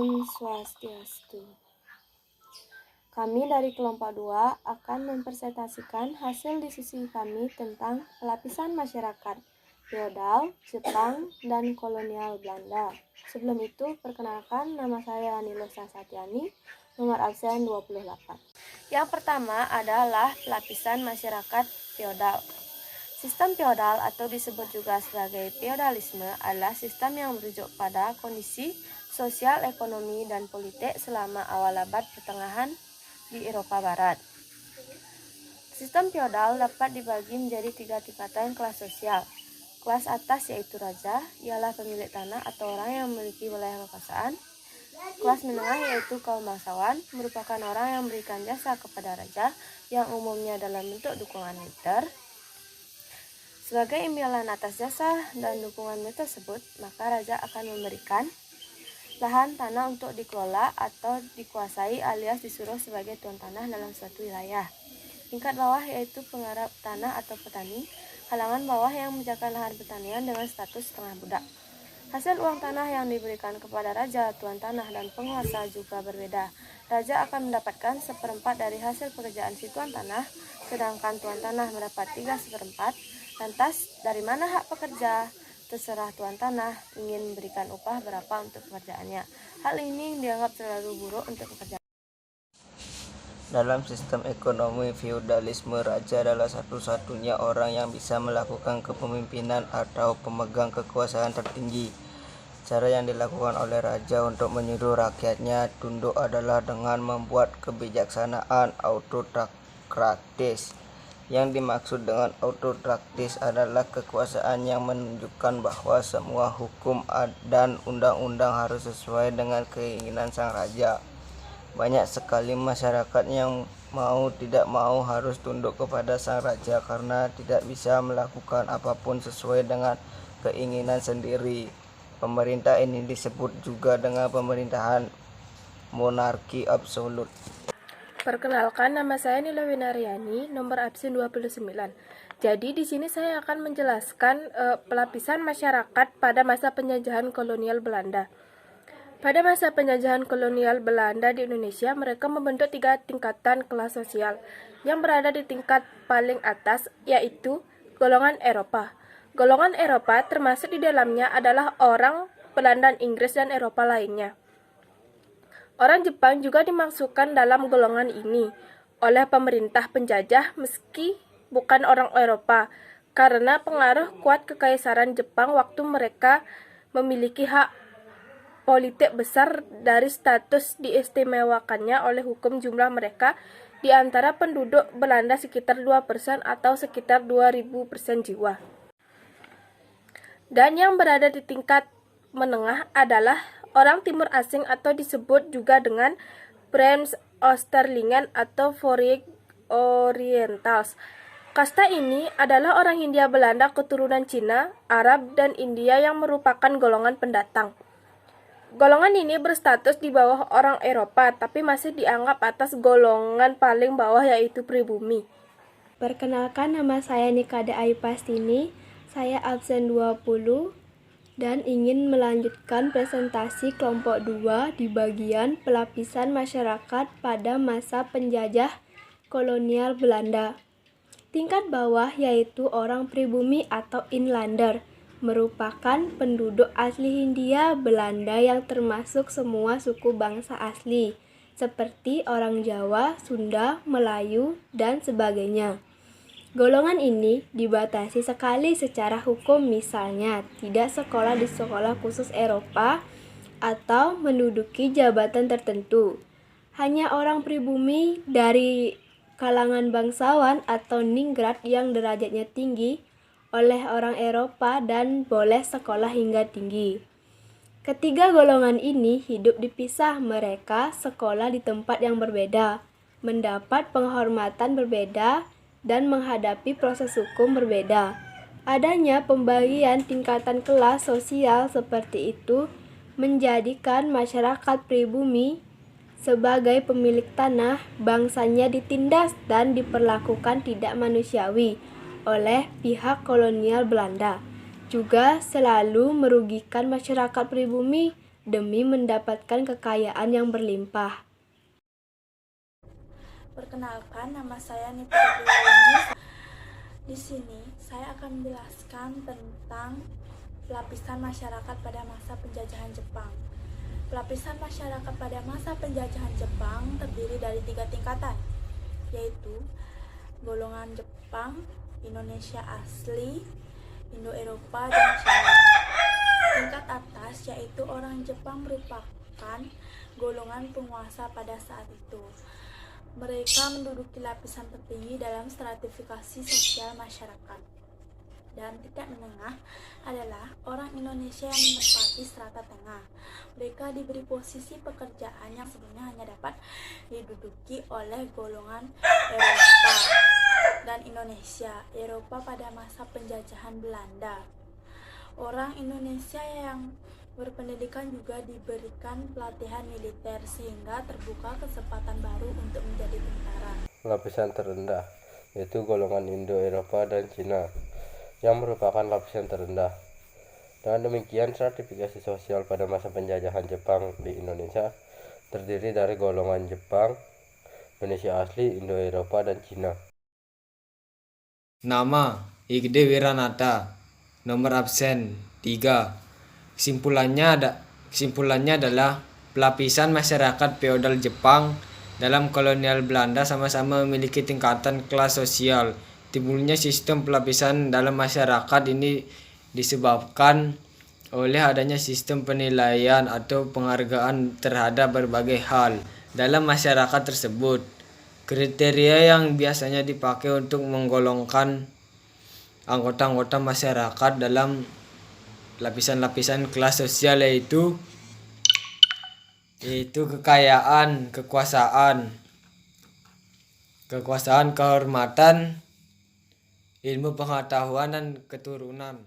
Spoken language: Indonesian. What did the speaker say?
Om Swastiastu. Kami dari kelompok 2 akan mempresentasikan hasil diskusi kami tentang pelapisan masyarakat feodal, Jepang, dan kolonial Belanda. Sebelum itu, perkenalkan, nama saya Nilosa Satyani, nomor absen 28. Yang pertama adalah pelapisan masyarakat feodal. Sistem feodal atau disebut juga sebagai feodalisme adalah sistem yang merujuk pada kondisi sosial, ekonomi, dan politik selama awal abad pertengahan di Eropa Barat. Sistem feodal dapat dibagi menjadi 3 tingkatan kelas sosial. Kelas atas yaitu raja, ialah pemilik tanah atau orang yang memiliki wilayah kekuasaan. Kelas menengah yaitu kaum bangsawan, merupakan orang yang memberikan jasa kepada raja, yang umumnya dalam bentuk dukungan militer. Sebagai imbalan atas jasa dan dukungan tersebut, maka raja akan memberikan lahan tanah untuk dikelola atau dikuasai alias disuruh sebagai tuan tanah dalam suatu wilayah. Tingkat bawah yaitu penggarap tanah atau petani, kalangan bawah yang menjaga lahan pertanian dengan status setengah budak. Hasil uang tanah yang diberikan kepada raja, tuan tanah, dan penguasa juga berbeda. Raja akan mendapatkan 1/4 dari hasil pekerjaan si tuan tanah, sedangkan tuan tanah mendapat 3/4. Lantas, dari mana hak pekerja? Terserah tuan tanah ingin memberikan upah berapa untuk pekerjaannya. Hal ini dianggap terlalu buruk untuk pekerjaan. Dalam sistem ekonomi feudalisme, raja adalah satu-satunya orang yang bisa melakukan kepemimpinan atau pemegang kekuasaan tertinggi. Cara yang dilakukan oleh raja untuk menyuruh rakyatnya tunduk adalah dengan membuat kebijaksanaan autokratis. Yang dimaksud dengan autokratis adalah kekuasaan yang menunjukkan bahwa semua hukum dan undang-undang harus sesuai dengan keinginan sang raja. Banyak sekali masyarakat yang mau tidak mau harus tunduk kepada sang raja karena tidak bisa melakukan apapun sesuai dengan keinginan sendiri. Pemerintah ini disebut juga dengan pemerintahan monarki absolut. Perkenalkan, nama saya Nila Winariani, nomor absen 29. Jadi di sini saya akan menjelaskan pelapisan masyarakat pada masa penjajahan kolonial Belanda. Pada masa penjajahan kolonial Belanda di Indonesia, mereka membentuk 3 tingkatan kelas sosial yang berada di tingkat paling atas, yaitu golongan Eropa. Golongan Eropa termasuk di dalamnya adalah orang Belanda, Inggris, dan Eropa lainnya. Orang Jepang juga dimasukkan dalam golongan ini oleh pemerintah penjajah meski bukan orang Eropa, karena pengaruh kuat kekaisaran Jepang waktu mereka memiliki hak politik besar dari status diistimewakannya oleh hukum jumlah mereka di antara penduduk Belanda sekitar 2% atau sekitar 2.000% jiwa. Dan yang berada di tingkat menengah adalah orang timur asing atau disebut juga dengan Brems Oosterlingen atau Voorijk Orientals. Kasta ini adalah orang Hindia Belanda keturunan Cina, Arab, dan India yang merupakan golongan pendatang. Golongan ini berstatus di bawah orang Eropa, tapi masih dianggap atas golongan paling bawah yaitu pribumi. Perkenalkan, nama saya Nikade Aipastini, saya absen 20 dan ingin melanjutkan presentasi kelompok 2 di bagian pelapisan masyarakat pada masa penjajah kolonial Belanda. Tingkat bawah yaitu orang pribumi atau inlander, merupakan penduduk asli Hindia Belanda yang termasuk semua suku bangsa asli, seperti orang Jawa, Sunda, Melayu, dan sebagainya. Golongan ini dibatasi sekali secara hukum, misalnya tidak sekolah di sekolah khusus Eropa atau menduduki jabatan tertentu. Hanya orang pribumi dari kalangan bangsawan atau ningrat yang derajatnya tinggi oleh orang Eropa dan boleh sekolah hingga tinggi. Ketiga golongan ini hidup dipisah, mereka sekolah di tempat yang berbeda, mendapat penghormatan berbeda, dan menghadapi proses hukum berbeda. Adanya pembagian tingkatan kelas sosial seperti itu menjadikan masyarakat pribumi sebagai pemilik tanah, bangsanya ditindas dan diperlakukan tidak manusiawi oleh pihak kolonial Belanda. Juga selalu merugikan masyarakat pribumi demi mendapatkan kekayaan yang berlimpah. Perkenalkan, nama saya Nita Dewi. Di sini saya akan menjelaskan tentang lapisan masyarakat pada masa penjajahan Jepang. Lapisan masyarakat pada masa penjajahan Jepang terdiri dari 3 tingkatan, yaitu golongan Jepang, Indonesia asli, Indo-Eropa, dan Cina. Tingkat atas yaitu orang Jepang merupakan golongan penguasa pada saat itu. Mereka menduduki lapisan tertinggi dalam stratifikasi sosial masyarakat. Dan tingkat menengah adalah orang Indonesia yang menempati strata tengah. Mereka diberi posisi pekerjaan yang sebelumnya hanya dapat diduduki oleh golongan Eropa dan Indonesia. Eropa pada masa penjajahan Belanda. Orang Indonesia yang berpendidikan juga diberikan pelatihan militer sehingga terbuka kesempatan baru untuk menjadi tentara. Lapisan terendah yaitu golongan Indo-Eropa dan Cina yang merupakan lapisan terendah. Dengan demikian, stratifikasi sosial pada masa penjajahan Jepang di Indonesia terdiri dari golongan Jepang, Indonesia asli, Indo-Eropa, dan Cina. Nama Igede Wiranata, nomor absen 3. Kesimpulannya adalah pelapisan masyarakat feodal Jepang dalam kolonial Belanda sama-sama memiliki tingkatan kelas sosial. Timbulnya sistem pelapisan dalam masyarakat ini disebabkan oleh adanya sistem penilaian atau penghargaan terhadap berbagai hal dalam masyarakat tersebut. Kriteria yang biasanya dipakai untuk menggolongkan anggota-anggota masyarakat dalam lapisan-lapisan kelas sosial yaitu kekayaan, kekuasaan, kehormatan, ilmu pengetahuan, dan keturunan.